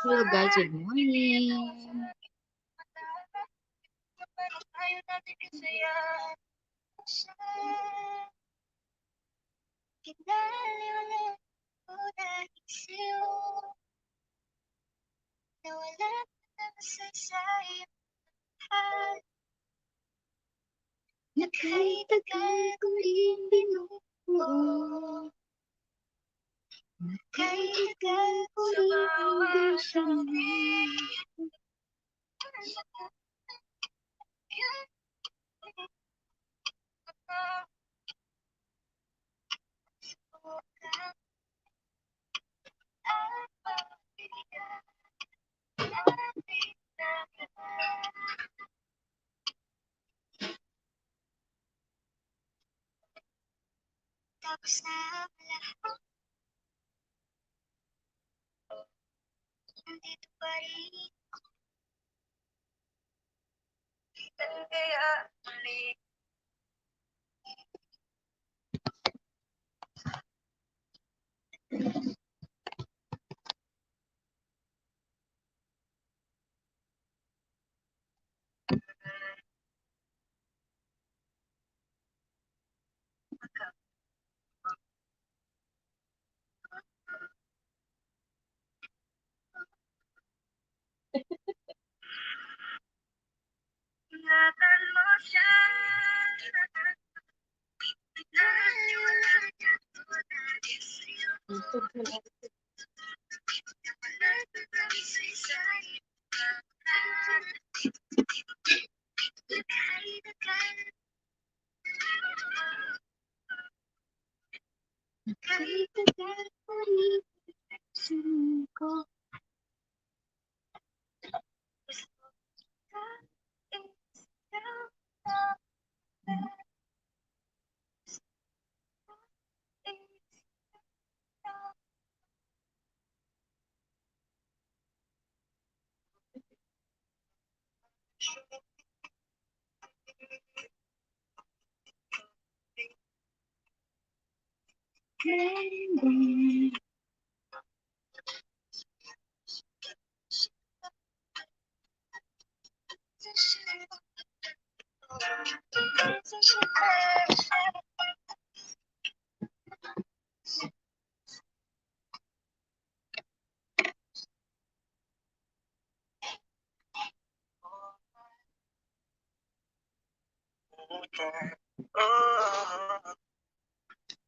Hello guys, good morning. Nakay-tagal ko rin binubuo. Nakay-tagal ko rin hanggang tapos na lahat. Nandito pa rin ako. Kaya muli. Ingatan mo siya. Wala niya tunay sa'yo. Nakay-tagal ko rin ko.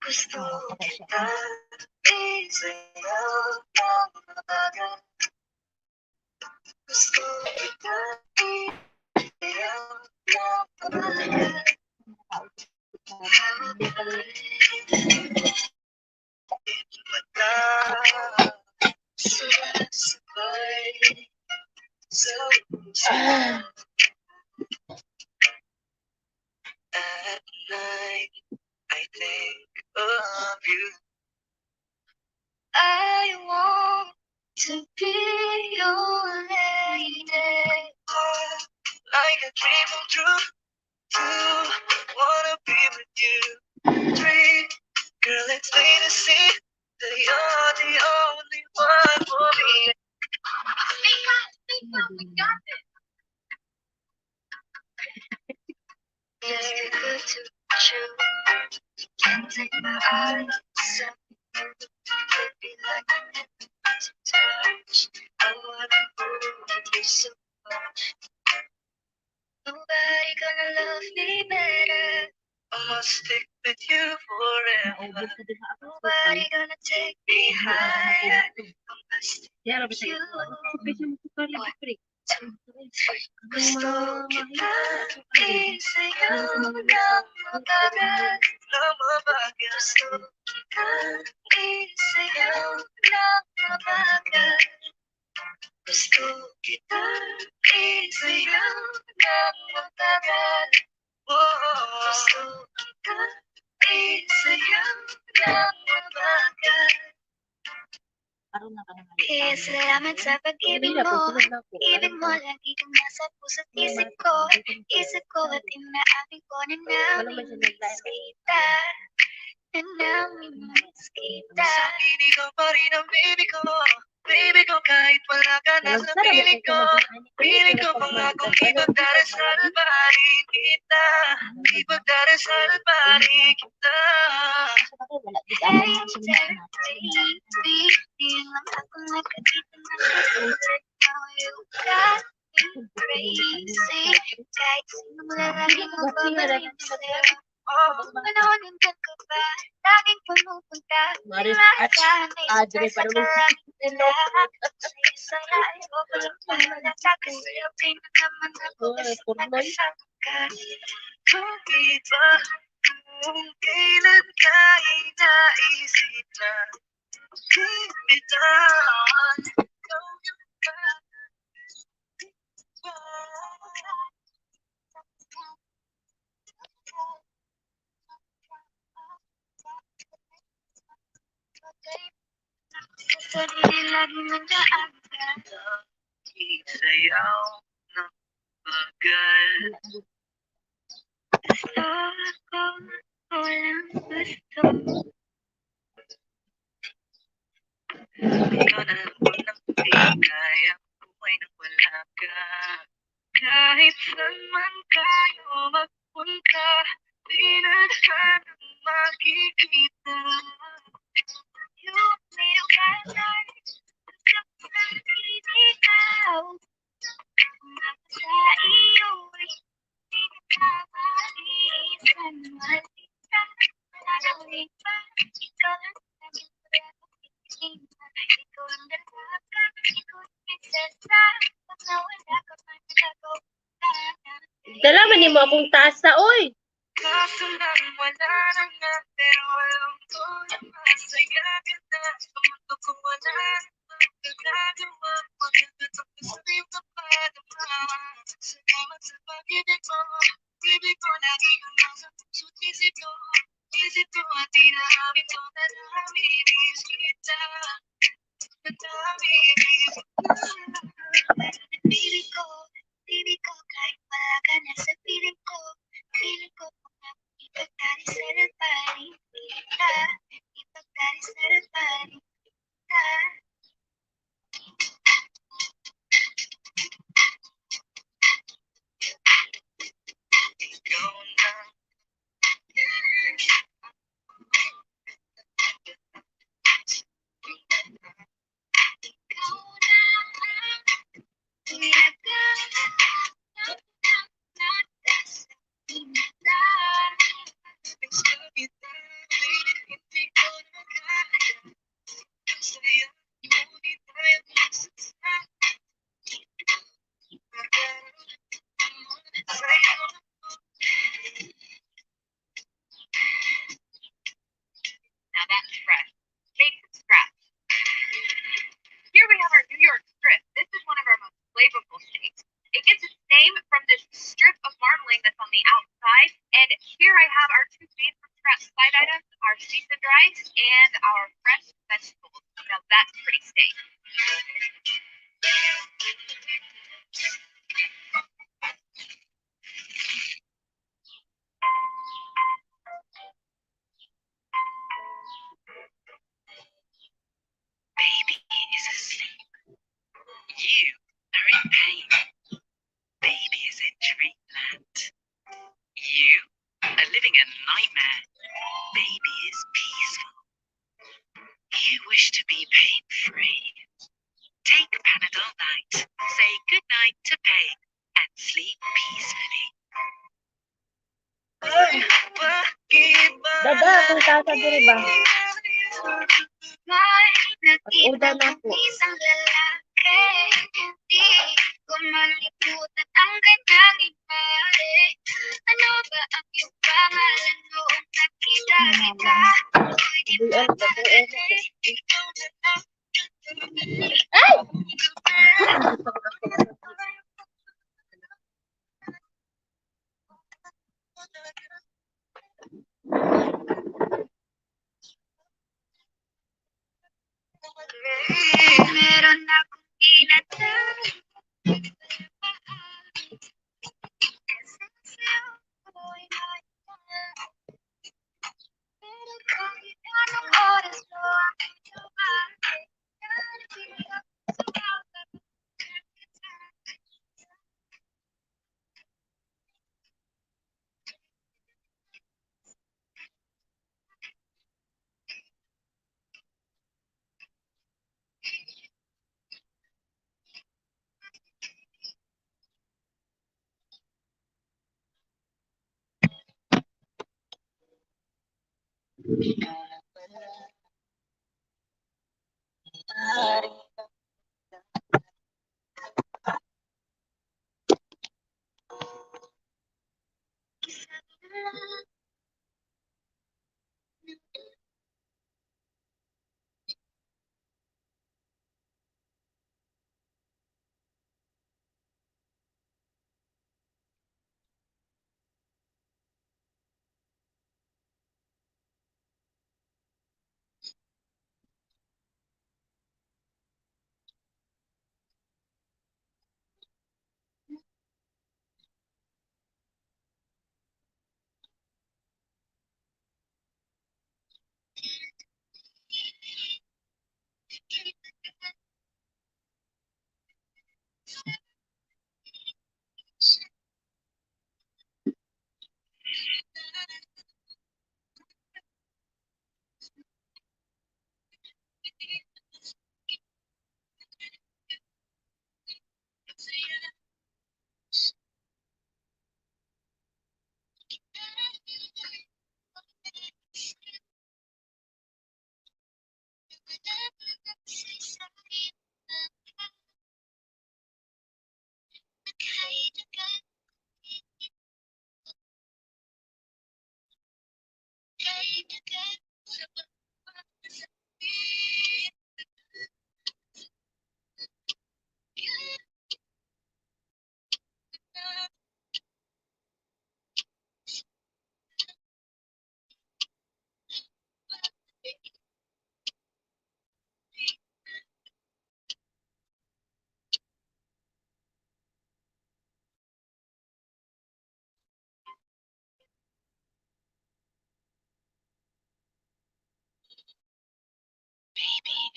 Gusto kita isayaw ng mabagal. Gusto kita isayaw ng mabagal. Mata sabay sa puso. At night I think of you. I want to be your lady. Like a dream come true. 2, wanna be with you. 3, girl, it's plain to see that you're the only one for me. We got this. It's good to meet you. Can't take my eyes off you. Baby, like a hypnotic touch. I wanna hold you so much. Nobody gonna love me better. I must stick with you forever. Nobody gonna take me higher. I must stick with you. 1, 2, 3. Gusto kita isayaw ng mabagal. Gusto kita isayaw ng mabagal. Gusto kita isayaw ng mabagal. Gusto kita isayaw ng mabagal. Kaya salamat sa pag-ibig mo. Ibig mo lagi kang nasa puso't isip ko. Isip ko at inaabing ko na namiss kita. And now we must keep that. Sa akin, ikaw pa rin ang baby ko. Baby ko, kahit wala ka na sa piling ko. Piling ko pangakong ipagdarasal pa rin kita. Ipagdarasal pa rin kita. Hey, baby, di lang ako nakakita na susunod. Now you got me crazy. Kahit sino mo lalaki mo babalik sa'yo. Panahon hanggang ka ba? Laging pumupunta. Maris Lahat Adre pa rin. sa layo ko lang pahalata kasi okay na naman ako basta nakasama ka. Kahit ba kung kailan ka inaisip na bimitawan, ikaw yung sa sarili lagi nag-aaga. Sayaw ng bagal. Gusto ako, walang gusto. Ikaw na lang unang di kaya buhay nang wala ka. Kahit saan man kayo magpunta, di na ka nang makikita. You made a pattern, ikaw. Sa iyo ay pinagkakaisan. Malita, nalawin pa, ikaw lang laging pag-iisip. Ikaw ang dalaga, ikaw ang prinsesa. Pag nawala ka man, nagagawa ka na. Dala man mo akong tasa, oy. Kaso lang wala na nga, pero alam ko na masaya ka na. Sa mundo ko wala na magagagawa. Magkakatapos na yung kapadama. Salamat sa pag-ibig mo. Ibig ko lagi kang nasa puso't isip ko. Isip ko at tinahamin ko na naminis kita. Naminis kita. Baby ko, kahit wala ka na sa piling ko. Piling ko ipagdarisal pa rin kita. Ipagdarisal pa rin kita. Ikaw na. Ikaw na. Now that's fresh. Made from scratch. Here we have our New York strip. This is one of our most flavorful shakes. It gets its name from this strip of marbling that's on the outside. And here I have our two made from scratch side items, our seasoned rice and our fresh vegetables. Now that's pretty steak. Baby is asleep. You are in pain. Baby is in dreamland. You are living a nightmare. Baby is peaceful. You wish to be pain-free. Take Panadol Night. Say goodnight to pain and sleep peacefully. Dada, akong tasa diri ba? Mag-order na ako. Isang lalaki, hindi ko malimutan ang kanyang ipare. Ano ba ang iyong pangalan noong nakita kita? Ako'y di pa madali, ikaw na lang. Ay! Meron akong inatay. Pero kahit Baby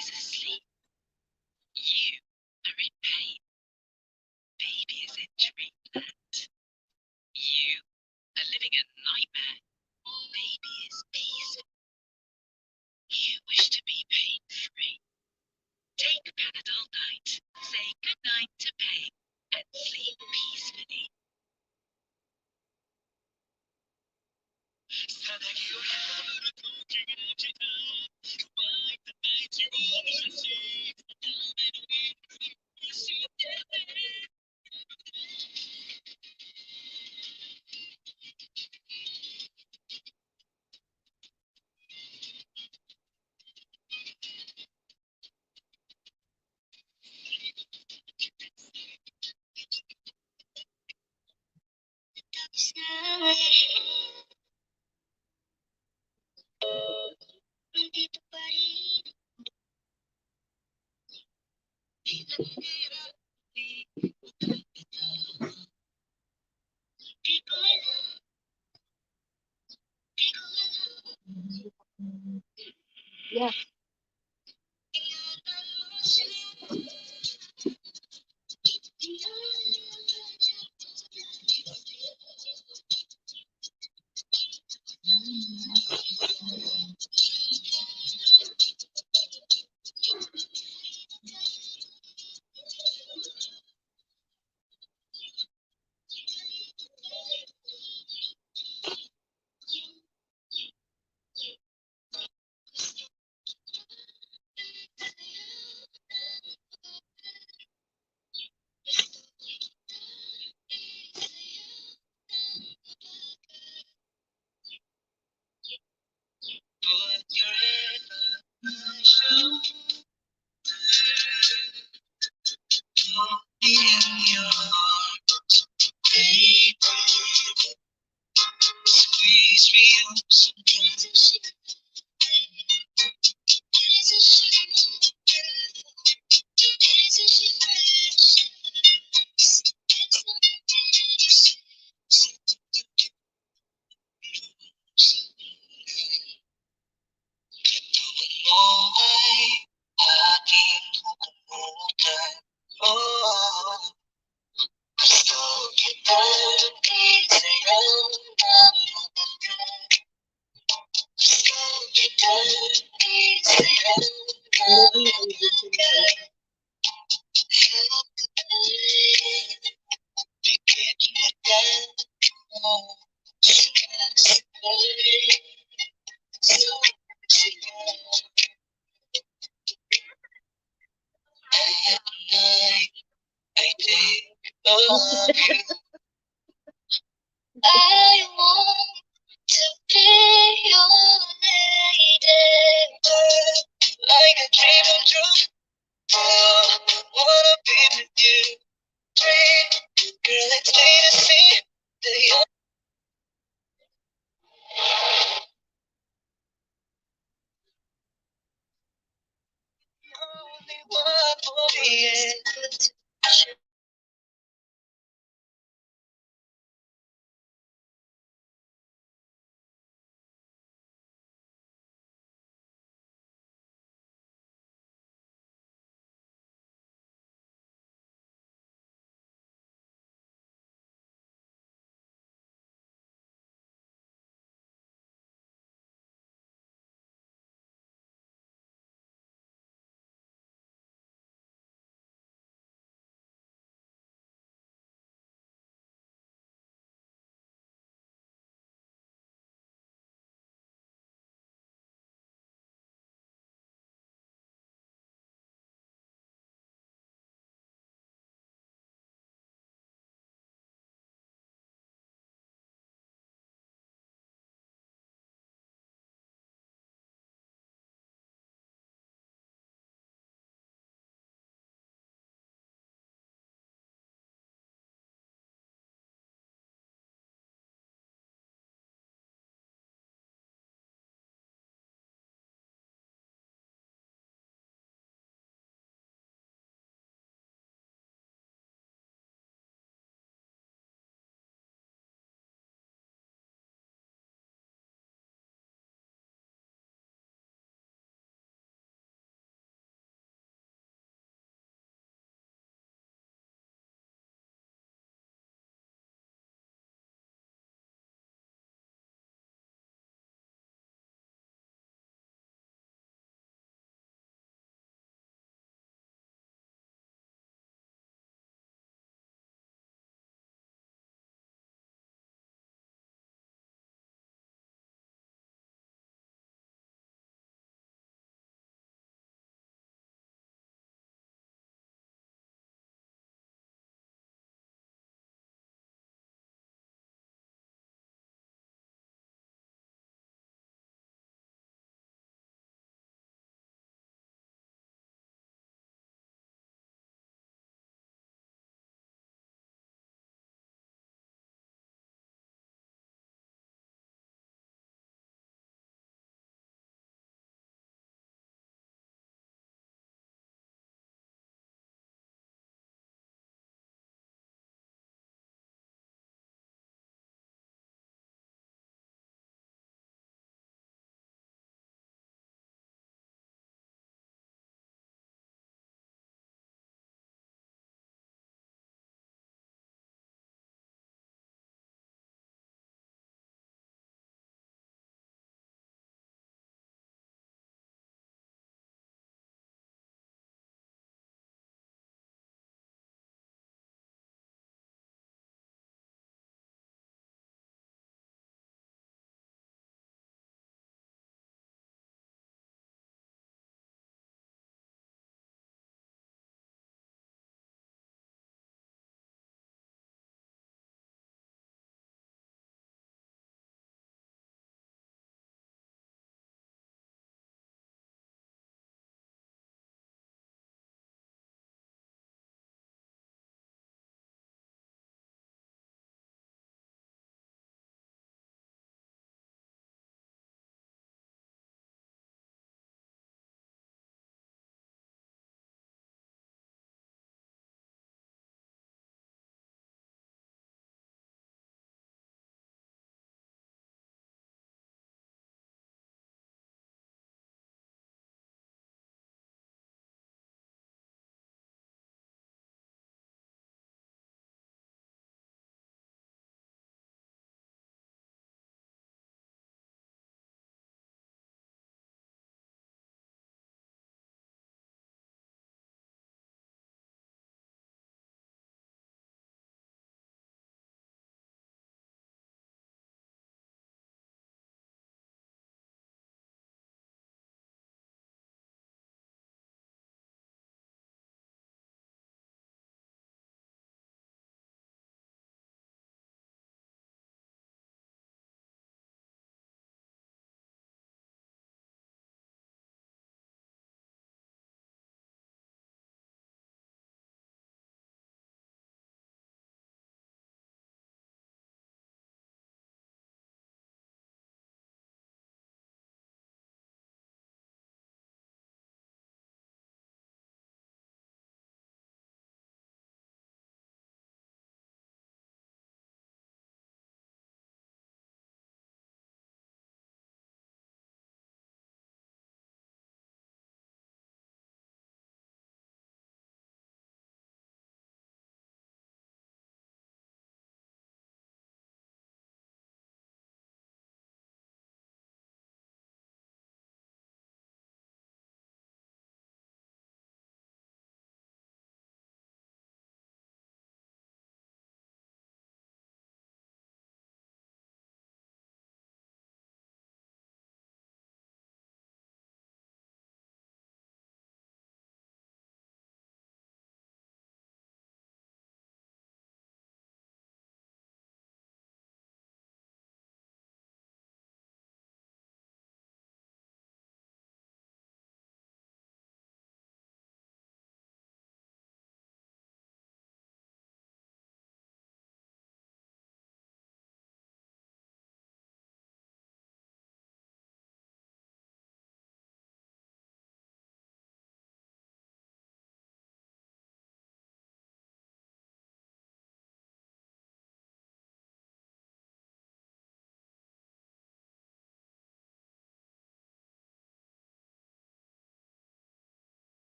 is asleep. You are in pain. Baby is in dreamland. You are living a nightmare. Baby is peaceful. You wish to be pain-free. Take Panadol Night. Say goodnight to pain and sleep peacefully. Yeah. Put your head on my shoulder. Hold me in your arms, baby. Squeeze me up so Oh, so love you. I want to be your lady. Like a dream come true. Wanna be with you. Dream, girl, it's me to see that you're the only one for me. Yeah.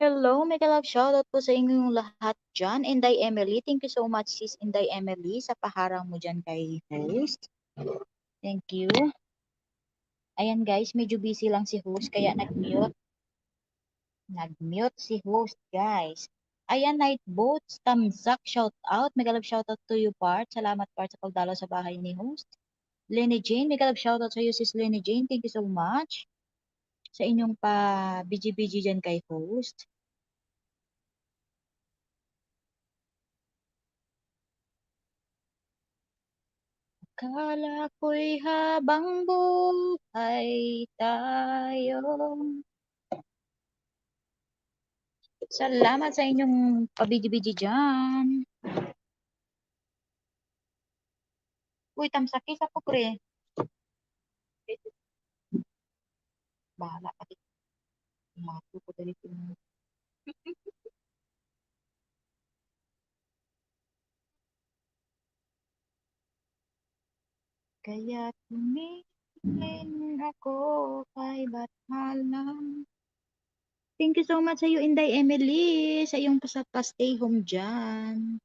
Hello, mega love shoutout po sa inyong lahat dyan. Inday Emily, thank you so much sis Inday Emily sa paharang mo dyan kay host. Thank you. Ayan guys, medyo busy lang si host kaya nag-mute. Nag-mute si host guys. Ayan, Night Boats, Tamzak, shout out. Mega love shout out to you, Part. Salamat, Part, sa pagdalo sa bahay ni host. Lenny Jane, mega love shout out sa iyo, sis Lenny Jane. Thank you so much sa inyong pa-BG-BG dyan kay host. Akala ko'y habang buhay tayo. Salamat sa inyong pabidi-bidi dyan. Uy, tamsaki sa po, pre. Bahala ka dito. Mato ko dito. Kaya tumingin ako kay Bathalam. Thank you so much sa iyo, Inday Emily, sa iyong pa-stay home dyan.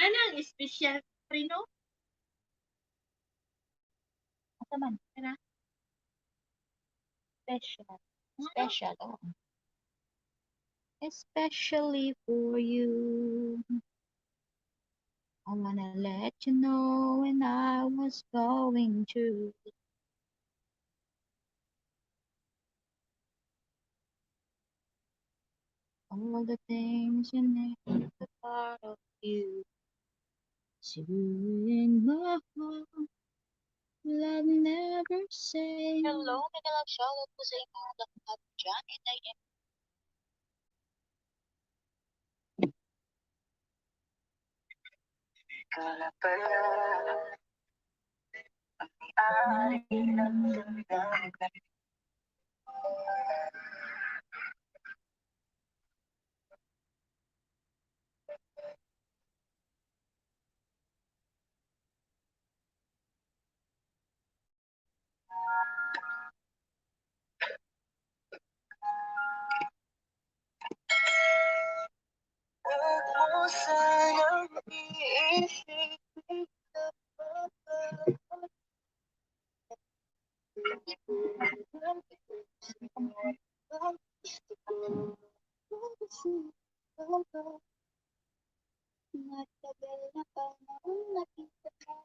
Ano ang special prino? Asa man? Ano? Special. Special. Oh. Especially for you. I wanna let you know when I was going through all the things you never thought of you. So in my heart, will I never say. Hello, may nag-shoutout po sa inyo lahat dyan. And I am Kala pala ang may-ari ng damdamin. Huwag mo sayang iisipin ka pa. Matagal na panahon nakita ka.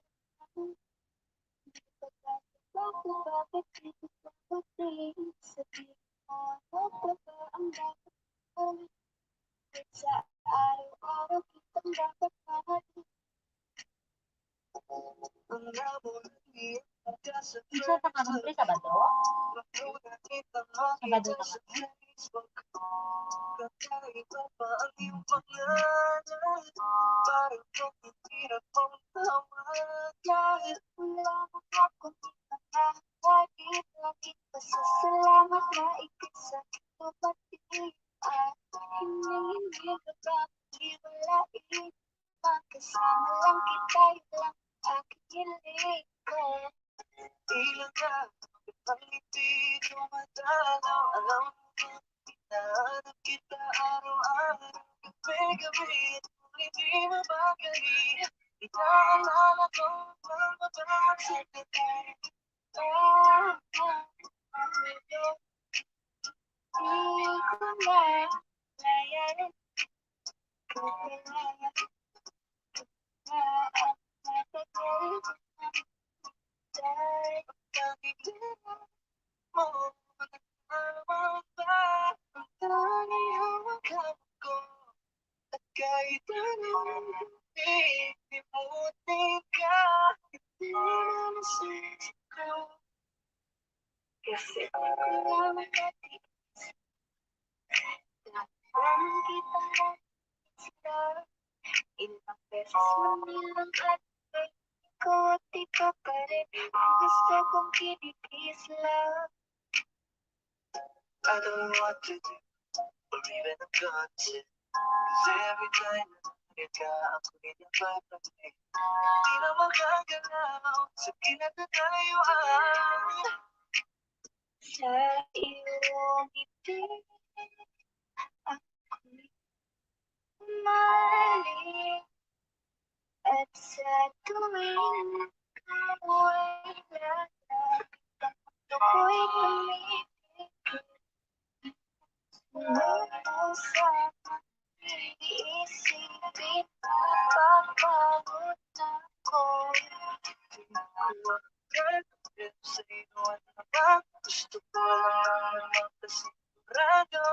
Bakit dito ka pagdating sabihin mo ano pa ba ang dapat gawin sa araw-araw kitang dapat mahalin. Ang labon niya isa pa ka ng Sabado? Sabado ka ba? kakaiba pa ang iyong pangalan. Parang kung hindi na kong tawag. Kahit wala mo akong ipanahagit, laging pasasalamat na ikisa tumating. At hindi ka ba hiwalain? Magkasama lang kita, yun lang aking hiling ko. Ilang na ang ngiti dumadalaw. Alam mo, hinahanap kita araw-araw. Gabi-gabi at kung hindi mabagay, inaalala ko ang mababag sa katay. Di ko na layanin. Kahit anong iimutin ka, hindi na masisip ko. Kasi ako lang natin. Lahat kita beses man nilangkat ay ikaw at ikaw pa rin ang gusto kong kinikisla. I don't know what to do, or even a God to. Cause every time na ka, ako'y nagpapatay. Di na magagalaw sa pinagdadayuan. Sa iyong ibig, ako'y umaling. At sa tuwing ako'y lalapit, ako'y tumibig. Pusa iisipin, napapagod ako. Sa'yo ano ba? Gusto ko lang magpasigurado.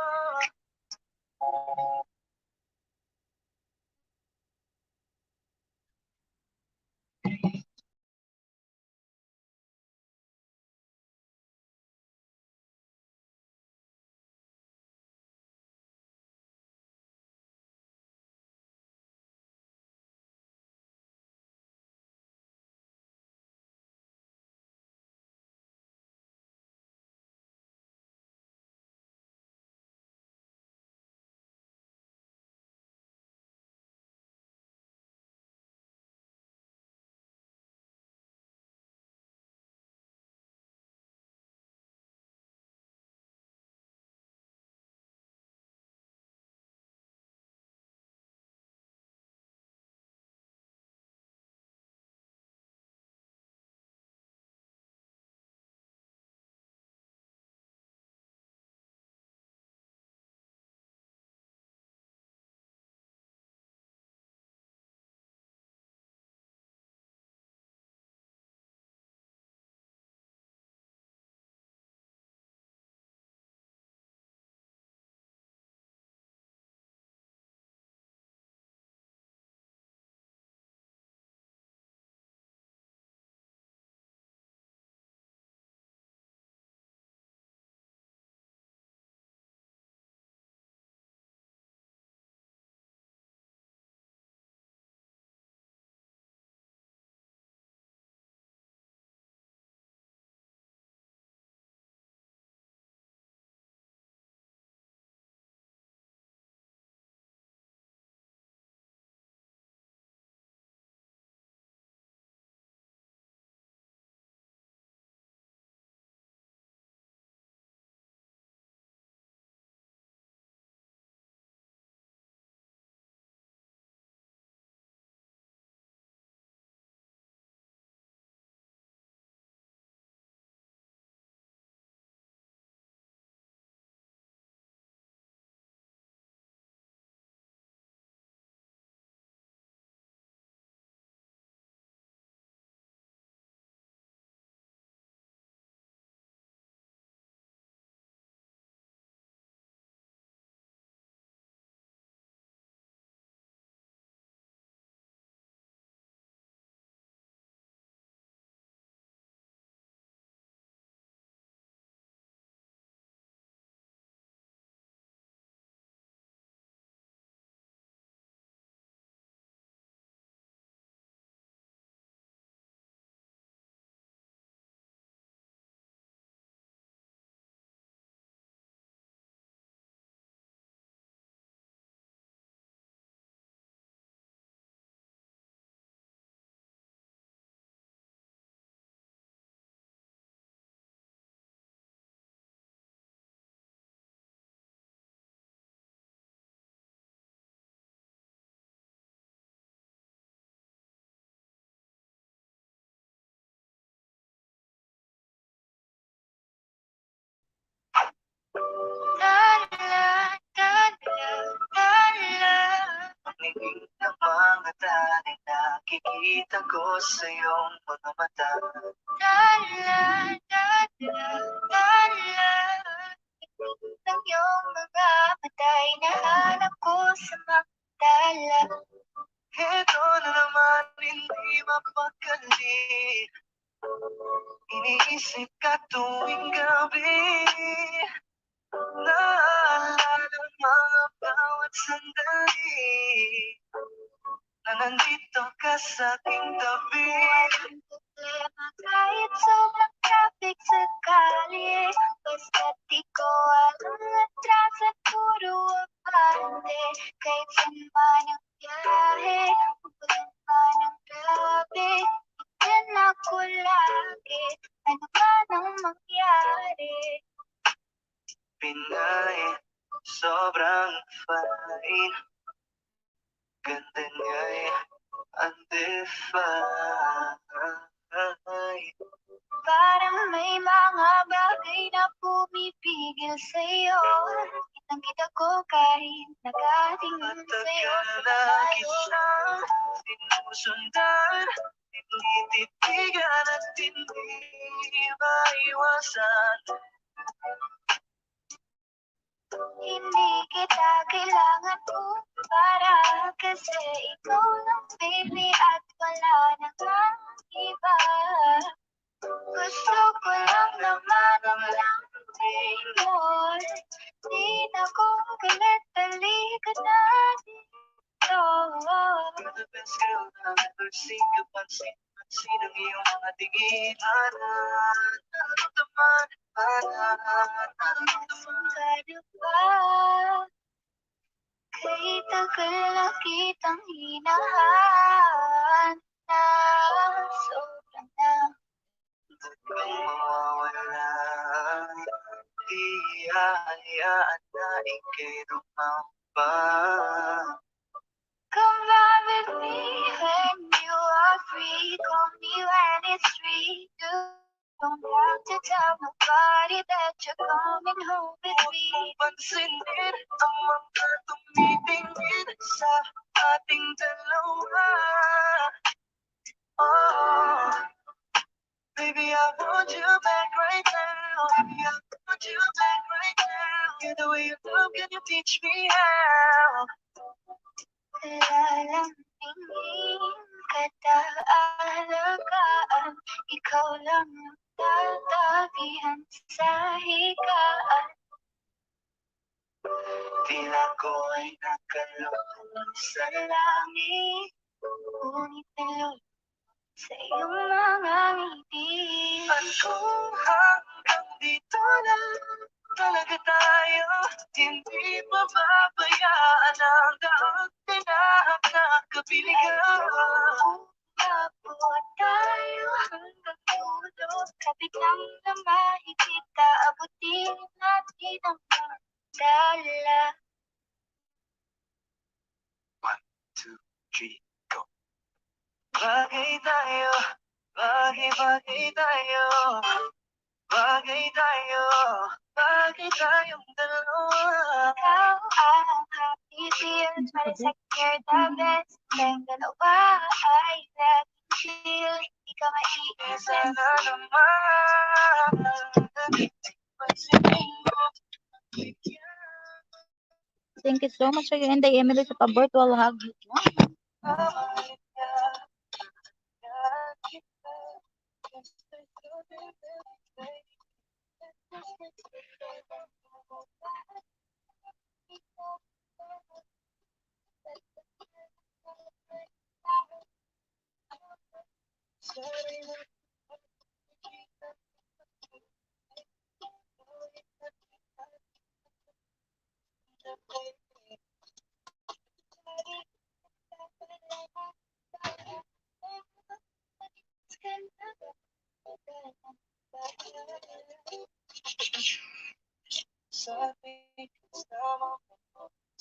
Pagniling ng mga taning nakikita ko sa iyong mga mata. Ng iyong mga matay, nahanap ko sa magdala. Ito na naman, hindi mapakali. Iniisip ka tuwing gabi. Naalala mga bawat sandali na nandito ka sa aking tabi. Walang problema kahit sobrang traffic sa kalye. Basta't ikaw ang atrasa, puro abante. Kahit saan man ang biyahe, ulan man ang grabe, yan ako lagi, ano man ang mangyari. Pinay, sobrang fine, ganda niya'y undefined. Parang may mga bagay na pumipigil sa'yo. Kitang-kita ko kahit nakatingin sa'yo sa malayo. Sinusundan, hindi titigan at hindi maiwasan. Hindi kita kailangan mo para kasi ikaw lang baby at wala nang iba. Gusto ko lang naman ang lambing mo. Di na ko galit, halika na dito. You're the best girl I've ever seen. Kapansin ang iyong mga tinginan. Nararamdaman, nararamdaman ka na ba? Kay tagal na kitang hinahanap. Sobrang na mawawala. Di hayaan na ika'y rumamba. Come on with me when you are free. Call me when it's free. You don't have to tell nobody that you're coming home with me. Huwag pansinin ang mga tumitingin sa ating dalawa. Oh, baby, I want you back right now. Baby, I want you back right now. Yeah, the way you love, can you teach me how? Lalambingin kita, alagaan. Ikaw lang ang tatabihan sa higaan. Tila ko ay nakalulong sa langit. Ngunit nalulong sa iyong mga ngiti. At kung hanggang dito na talaga tayo, hindi mababayaan ang daang tinahak na kabiligan. Umabot tayo hanggang dulo, kapit lang na makikita, abutin natin ang dala. 1, 2, 3, go. Bagay tayo, bagay tayo, bagay tayo, bagay tayong dalawa. Ikaw ang happy feel, para sa you're the best. Tayong dalawa ay laging chill, di ka maiisa na naman. Pansinin mo, Thank you so much, Sir Inday Emily, sa pa-virtual hug.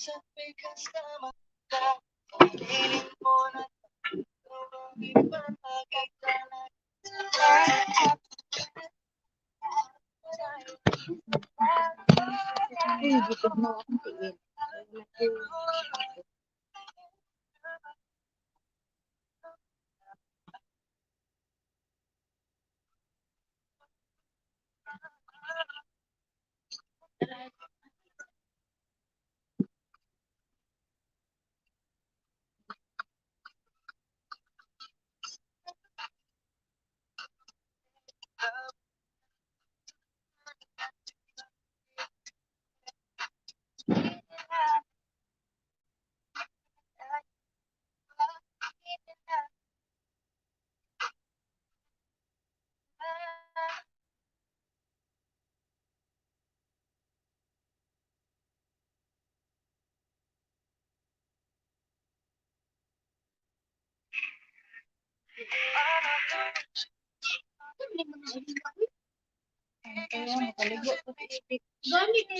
Sabi kasama ka, piling mo na ipapagay ka na. Ay, dito na akong tingin. Gani mo na Kaya nakaligo ko sa stick. Gani mo.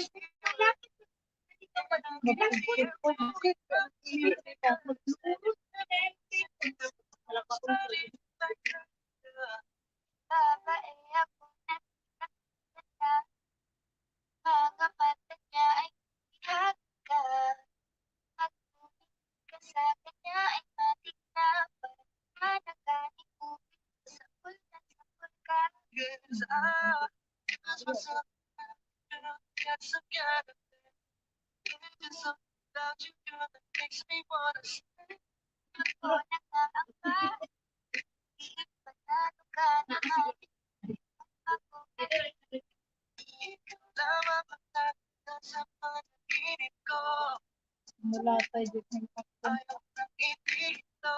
Babae ako na mga mata niya ay haka. Pagtumingin ka sa kanya ay matik na managaling mo sa kulay sa pagka. Yes, makes me wanna say, ako nag-aamba, panalo ka naman. Ako ikaw lamang ang nakita sa panaginip ko. Mula tayo dito ng pakto. Ayaw nang ipito.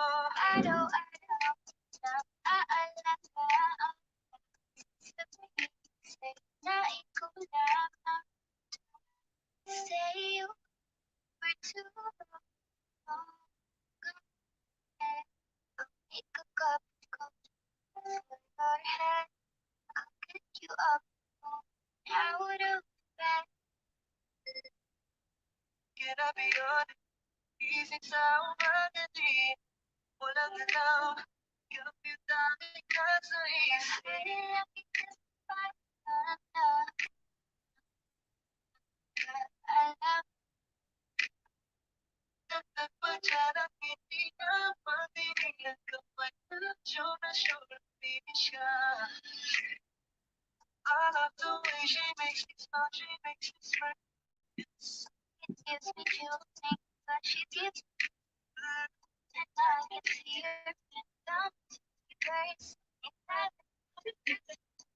Araw-araw nag-aalala ang sabihin sa'yo na ikaw lang ang say you were too long. Ikakapit ko for your hand. I'll get you up out of bed. Can I be honest? Isip sa umagali. Walang galaw. Kapit dami ka sa isip. Alam nagpadyan ang hindi na matinignan kapag sure na finish ka. I love the way she makes me smile, she makes me smile. It gives me chills, but she gives me and I can see her and down to the grace. It's like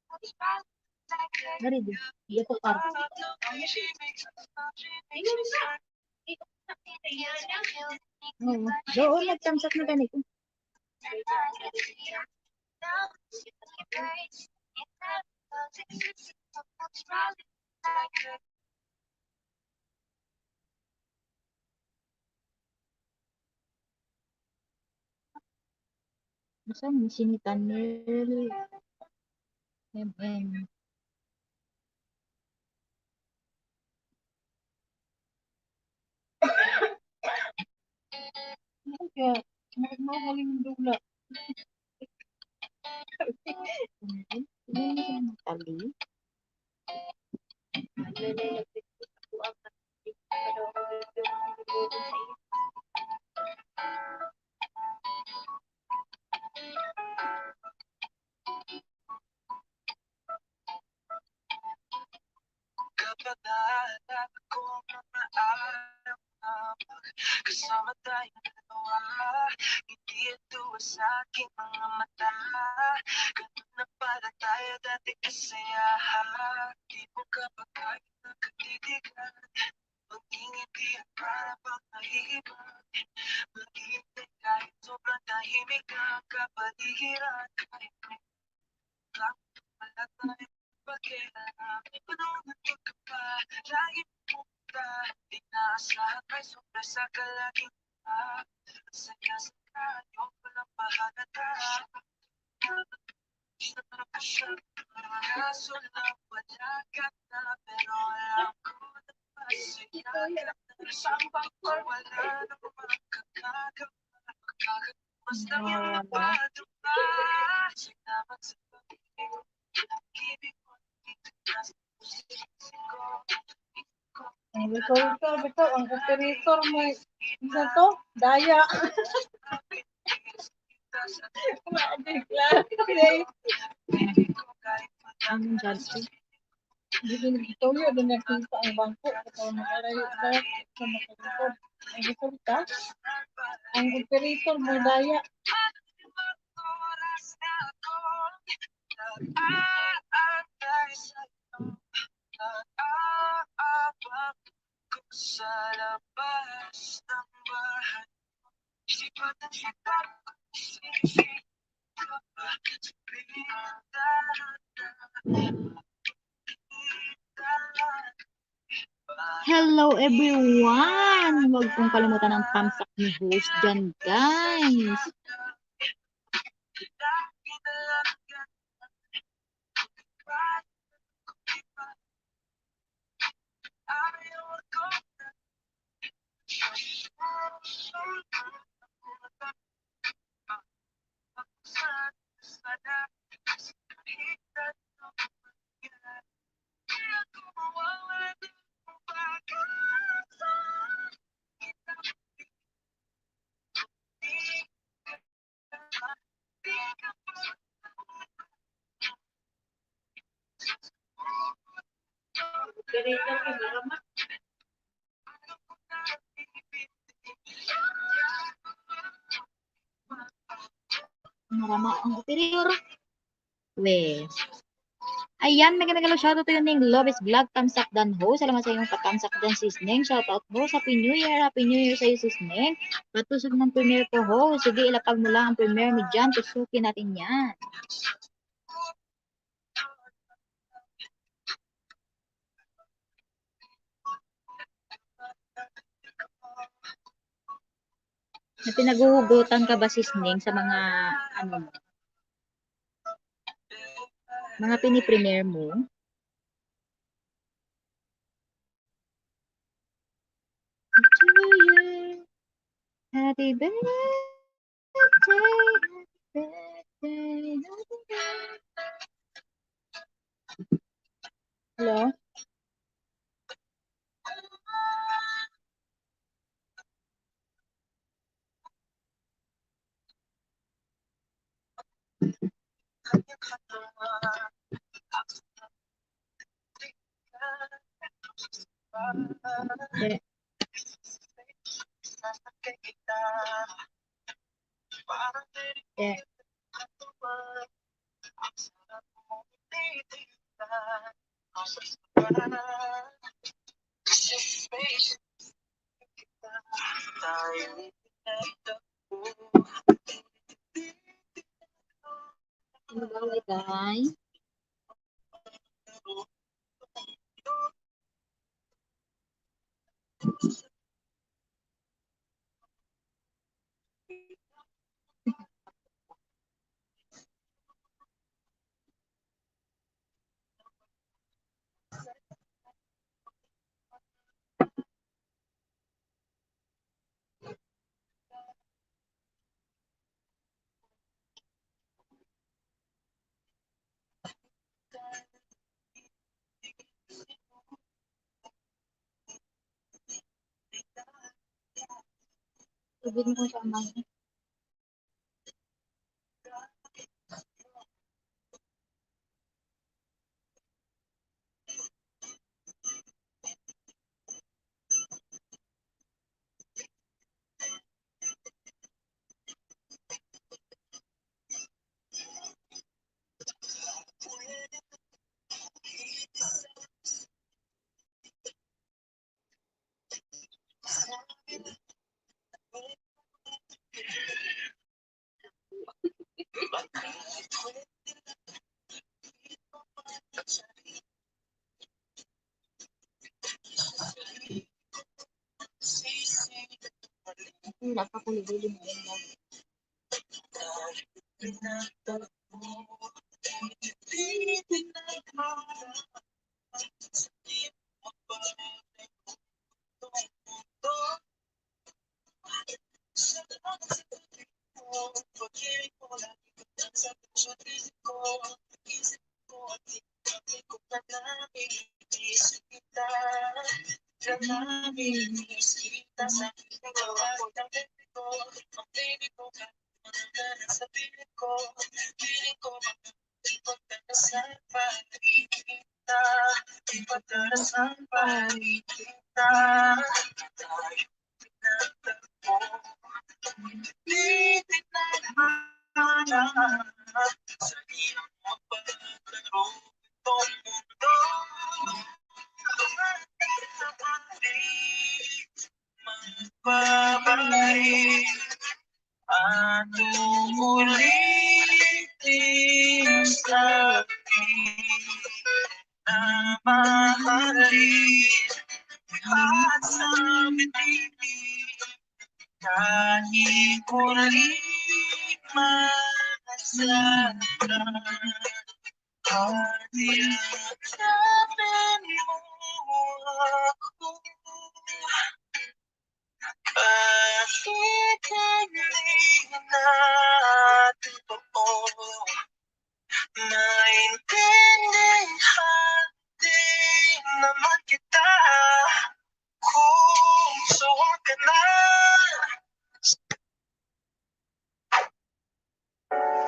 what's wrong like her. Dari di. Iya ko par. I love the way she makes me smile, she makes me smile. It gives me chills, Oo. Doon nagtamsak na ganito. and I can see her down to the grace. It's like what's wrong like her. Basta ni sinitanil. MM. Kaya, mahaling dula. Ini tali. Kapag naalala ko ang mga araw-araw, kasama tayong dalawa, hindi ito sa aking mga mata. Ganun na pala tayo dati kasaya. Di mo kapag kahit nakatitigan, magingiti ang para bang nahihibang. Maghihintay kahit sobrang tahimik ang kapaligiran. Kahit may lang, wala tayong pagkailangan. Panahon ka pa, lagi pumunta. Inaasahan may sobra sa kalaging pa. Saya sa kanyo, walang pahalata. Kaso lang wala ka na, pero alam ko na masaya ka na. Saan ba ko wala namang kakagawa? Basta yung napaduma. Salamat sa pag-ibig. Ibig mo dito na sa puso ko. Ang bitaw, ang operator mo. Isa to? Daya. Ang judge. Hindi ko nagtulyo, doon nakita ang bangko. Kapag nakalayo sa makalikod. Ang resulta, ang operator mo daya. Sa labas ng bahay, sipat ang sipat, sinisip ka ba sa Hello everyone! Huwag pong kalimutan ang thumbs up ni host dyan, guys. operator kay Barama. Marama ang operator. Wes. Ayan, mega shoutout to yung Ning Lobes Vlog, Tamsak Dan Ho. Salamat sa iyong patamsak Dan, Sis Ning. Shoutout mo. Happy New Year. Happy New Year sa iyo, Sis Ning. Patusok ng premiere ko, ho. Sige, ilapag mo lang ang premiere mo dyan. Tusukin natin yan. Na pinaguhugutan ka ba, Sis Ning, sa mga, ano, mga pinipremiere mo? Happy birthday, happy birthday. Hello? Yeah. Yeah. Guys. Sabihin mo sa amang. Wala pa ko libili mo yun.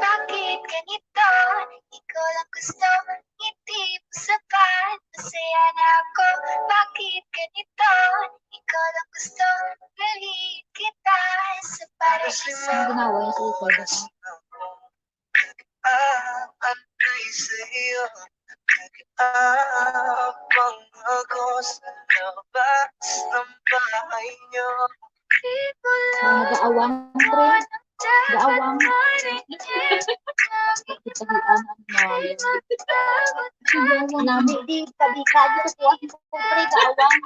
Bakit ganito? Di ko lang gusto, ngiti mo sapat. Masaya na ako Oras na ako nag-aantay sa'yo. Nag-aabang ako sa labas ng bahay niyo. Nag-aawang pre. Gaawang. Itahian ang mayo. Nami di tabi ka di sa kuwan ko pre gaawang.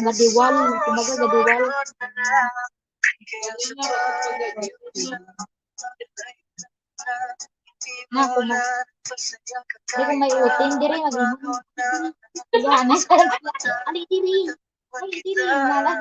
Gadiwal, kumbaga gadiwal. Na kuma. Di ko may uting diri mag-imong. Kaya sa ali diri. Ali diri mala.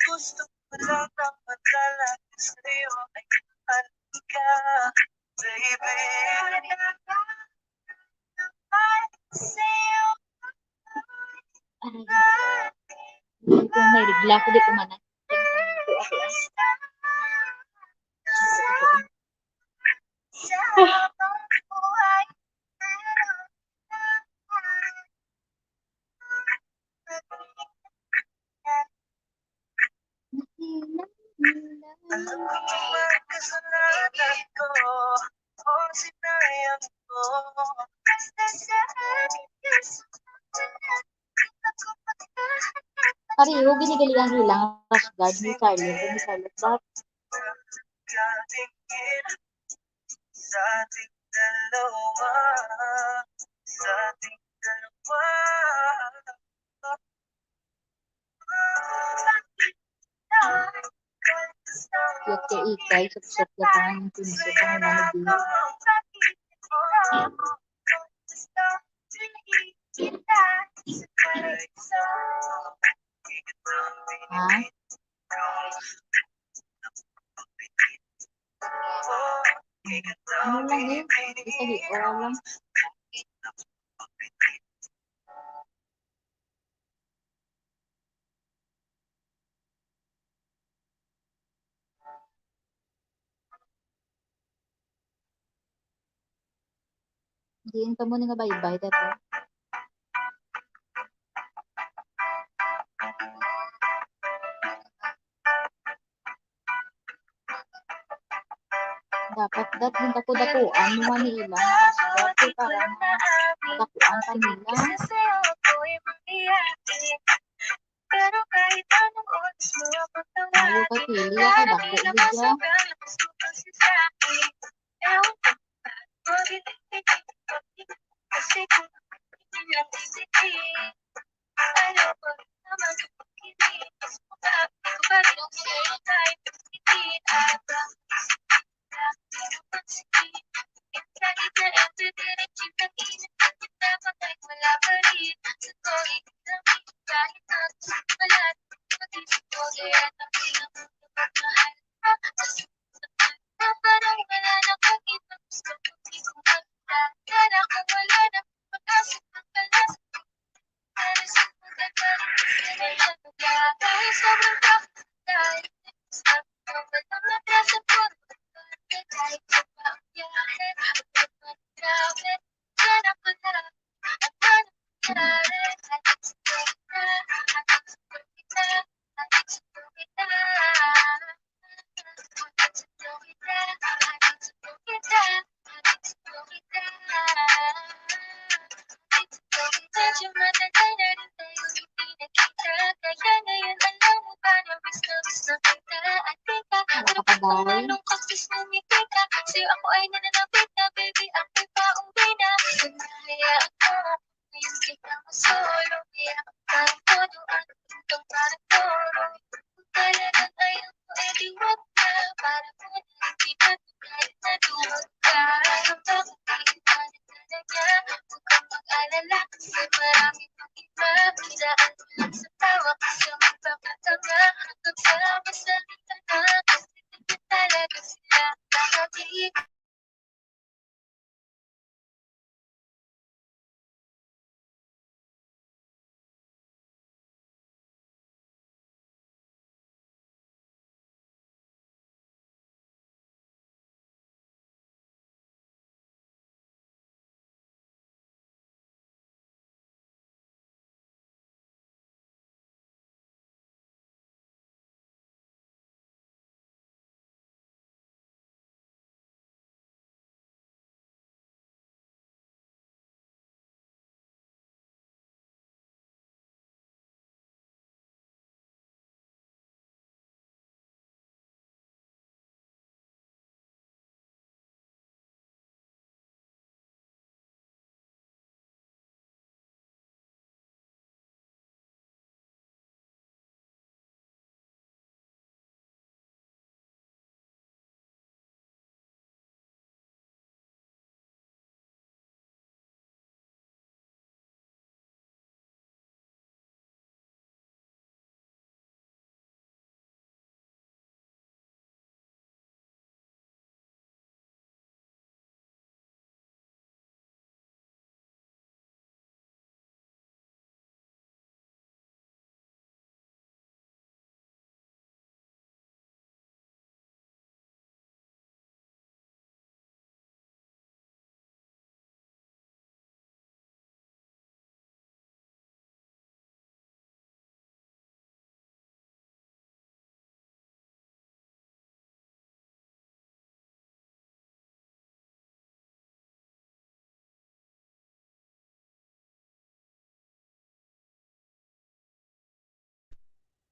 Gusto ko lang ng madala sa'yo ay halika, baby. Di ko may rigla ko di ko manan. Alam ko naman kasalanan ko, o sinayang ko. Pareho ginigalingan ilang rush guard ni silent but Katingin sa ating dalawa, sa ating dalawa. yat kay ikay suksok ya tangan pinso kang nanagdi. Ha? Ano lang eh? Isa di oral lang. Diin ka muna nga bye-bye dato. Dapat din dako-dakuan mo Manila. Dapat para dakuan kanila. Pero kahit anong oras mo ako Ayaw ka pili ka dako bigla. Kasi kung hindi lang isipin, ayaw ko naman kumakinig. Mas mukha ko pa rin ang sa'yo kahit pagsitin. At ang isipin na pinupansin. Kahit na everyday kinakainit at dapat ay wala pa rin. Sa ko ikinamin kahit na wala. Mag-isip ko kaya na pinapagmahal na. Na parang wala na kakita. Gusto ko di ko magda. Kaya kung wala na pag-asip ng balas. Para sa mga parang kasi wala na. Dahil sobrang tough. Dahil sabi ko walang nagrasa po. Kahit sa pangyahe. Grabe. Sana ko na. Ang mangyari. Hanggang sa kita. Hanggang sa kita. Hanggang sa kita. Medyo matagal na rin tayo hindi nakita. Kaya ngayon alam mo ba na miss na kita. At teka, pero kung anong kapis na ngiti ka. Sa'yo ako ay nananapit na, baby, ako'y pauwi na. Hinahayaan mo ako ngayon kita masolo. Kaya ang parang todo, ang tuntong parang toro. Kung talagang ayaw mo, edi wag na. Para mo na hindi na kahit na duwag ka. Ang bakit iiwanan ka na niya. Huwag kang mag-alala kasi marami pang iba. Biglaan mo lang sa tawa kasi magpapatanga. Hanggang sa masalita na kasi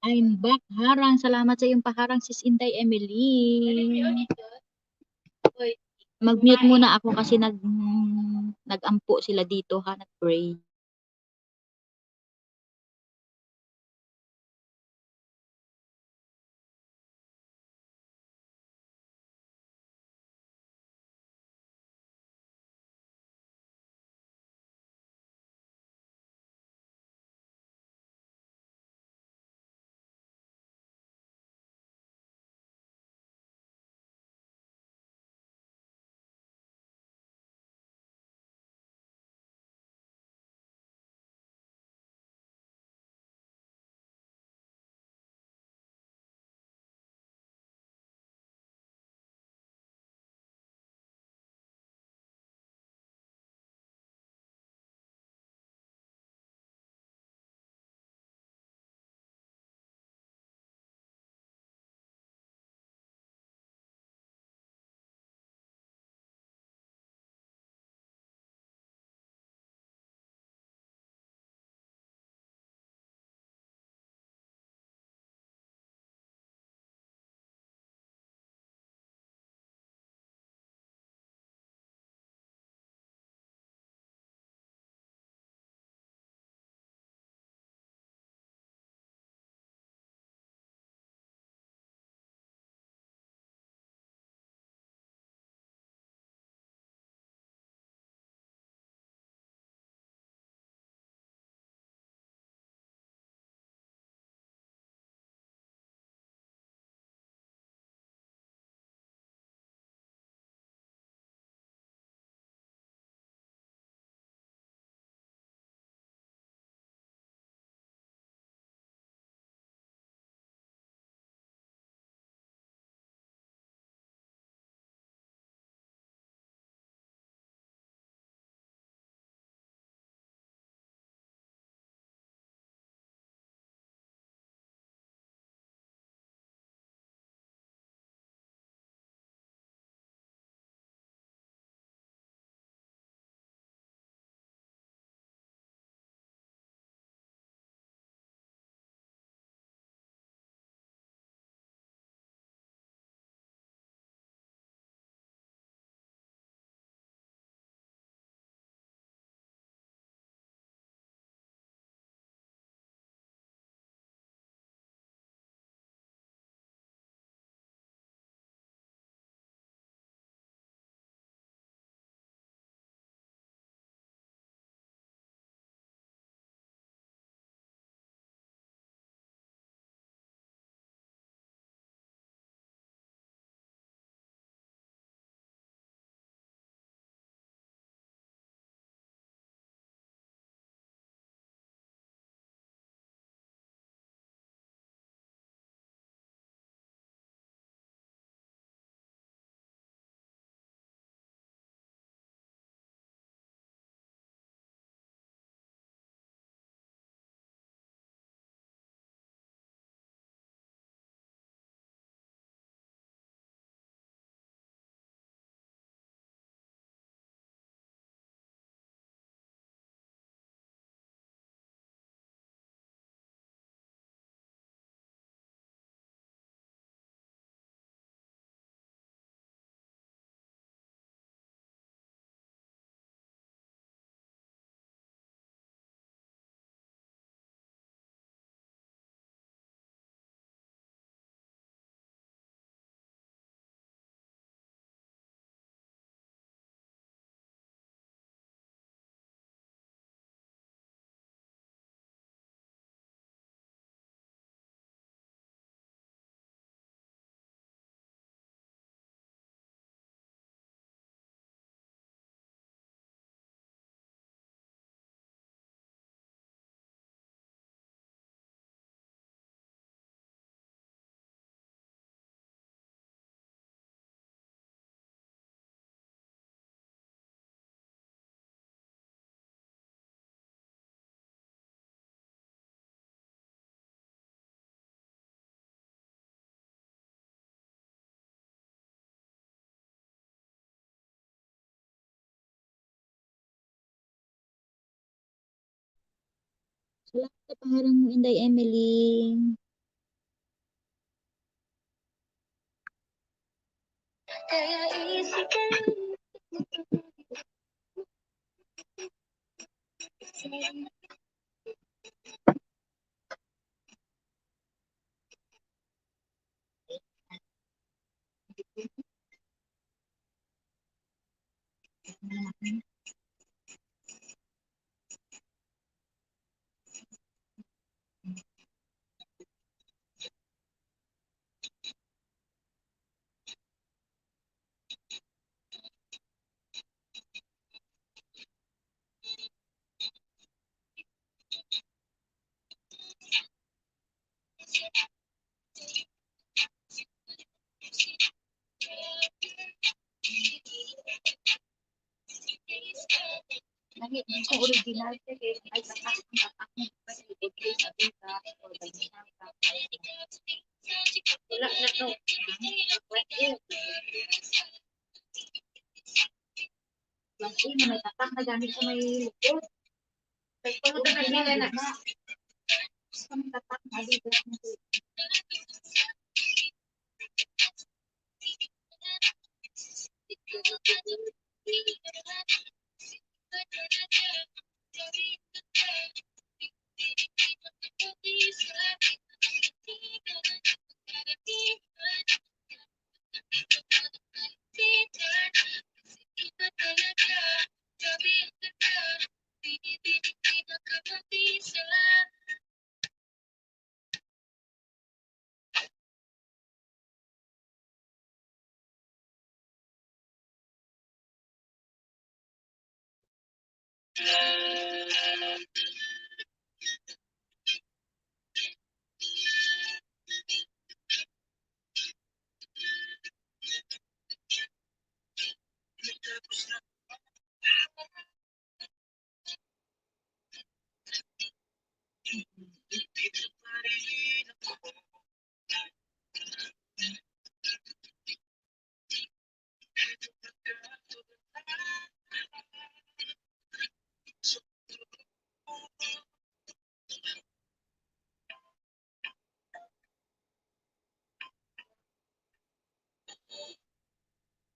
I'm back, Harang. Salamat sa iyong paharang, Sis Inday Emily. Mag-mute muna ako kasi nag-ampo sila dito ha, nag-pray. Salamat sa paharang mo, Inday Emily. Kaya isipan Langit ko original kay ay tatak ang tatak mo kasi ibigay sa kita or ganyan ka. Wala na to. Kasi may tatak na gamit sa may likod. Kaya pumunta na sila na. Sa may tatak na dito.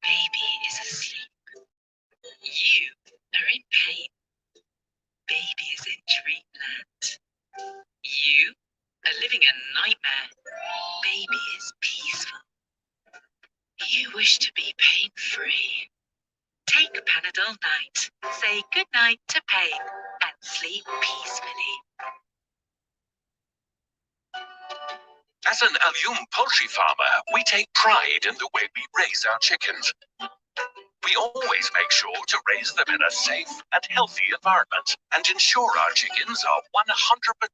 Baby is asleep. You are in pain. Baby is in dreamland. You are living a nightmare. Baby is peaceful. You wish to be pain-free. Take Panadol Night. Say goodnight to pain and sleep peacefully. As an Alum poultry farmer, we take pride in the way we raise our chickens. We always make sure to raise them in a safe and healthy environment and ensure our chickens are 100%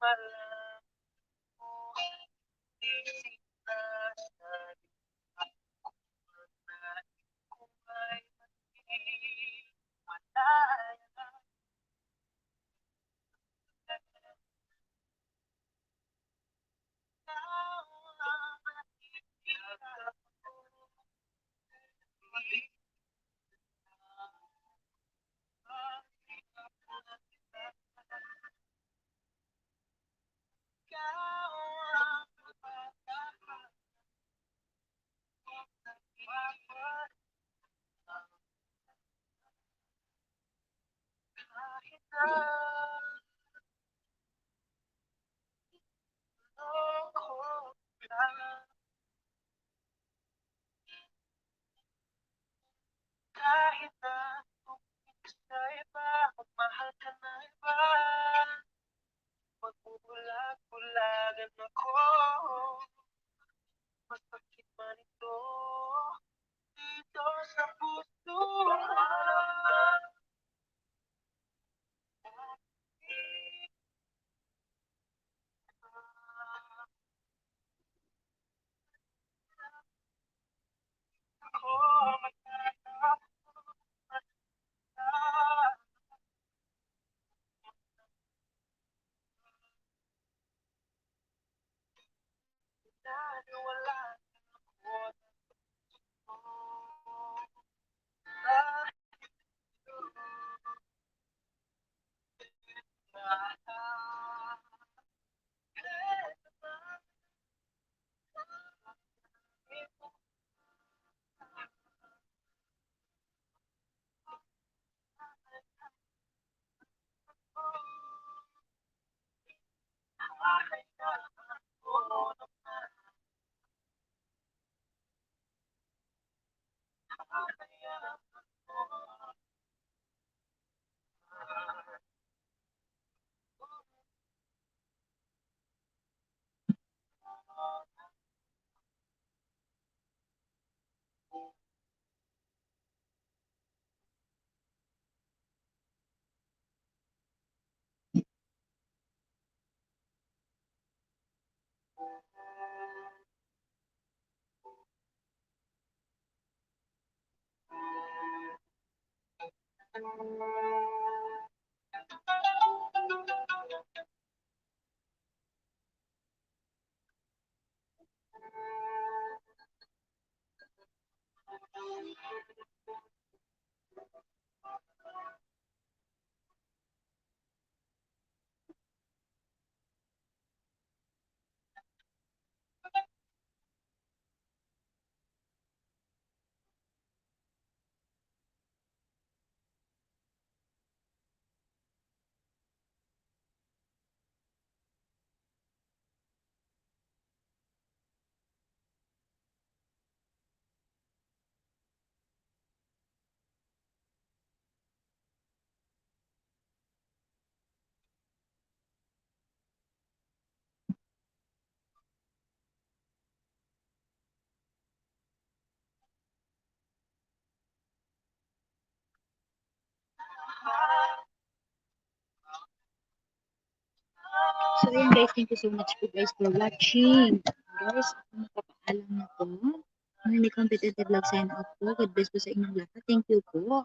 malang mo, isip na sa kung ay matiwalaya. Kahit na tumingin sa iba, magmahal ka na iba, magbubulag-bulagan ako, masakit man ito, dito sa puso. Ako magkakap naniwala ako So, ayun guys, thank you so much po guys for watching. Guys, magpapaalam na po. Hindi competitive vlog sign out po. God bless po sa inyong lahat. Thank you po.